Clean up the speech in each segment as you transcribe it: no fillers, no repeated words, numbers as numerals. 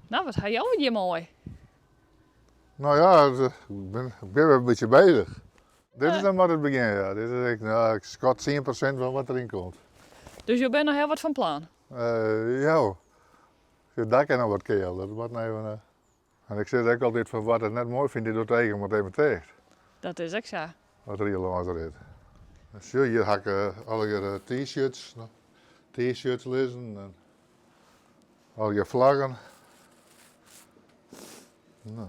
Nou, wat ga jou hier mooi. Nou ja, ik ben weer een beetje bezig. Dit is dan maar het begin, ja. Dit is, ik schat 10% van wat erin komt. Dus je bent nog heel wat van plan. Ja, daar kan nog wat keel. Dat wordt nou even, en ik zeg ook altijd van wat ik net mooi vind, dit doet tegen wat even tegen. Dat is ook zo. Wat er hier langs rit. Dus hier heb ik al je t-shirts, t-shirts lezen en al je vlaggen. Nou,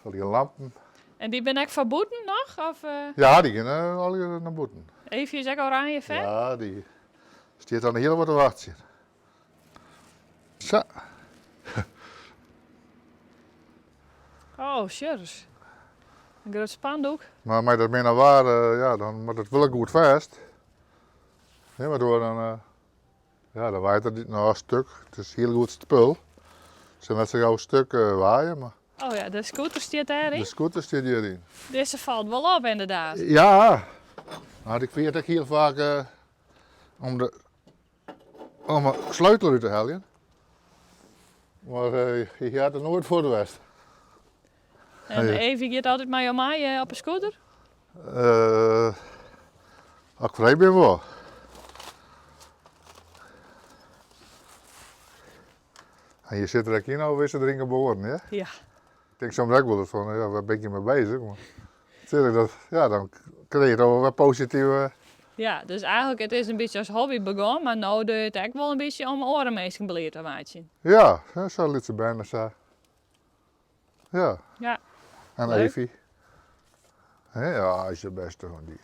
al je lampen. En die ben ik verboden nog? Of, Ja, die gaan al je naar boeten. even is ook oranje vet? Ja, die staat dan heel wat te wachten. Zo. Oh, shit. Een groot spandoek. Maar als dat meer naar waar, ja, dan moet het wel goed vast. Ja, waardoor dan, ja, dan waait het niet nog een stuk. Het is heel goed spul. Ze laten zich al een stuk waaien, maar Oh ja, de scooter staat daarin. de scooter staat hierin. Deze valt wel op inderdaad. Ja, nou, ik vind het heel vaak om een sleutel uit te halen. Maar je gaat er nooit voor de west. En Ja. Evie gaat altijd met jou mee op een scooter? Als ik vrij ben wel. En je zit er ook in, of is het erin geboren, hè? Ja. Ik denk soms ook wel eens van, ja, waar ben je mee bezig? Maar natuurlijk, dat, ja, dan krijg je toch wel wat positieve... Ja, dus eigenlijk het is een beetje als hobby begonnen, maar nu doe je het echt wel een beetje om orenmeesting beleerd te maken. Ja, zo liet ze bijna zo. Ja, Ja. en Leuk. Evie. Ja, is je beste van die.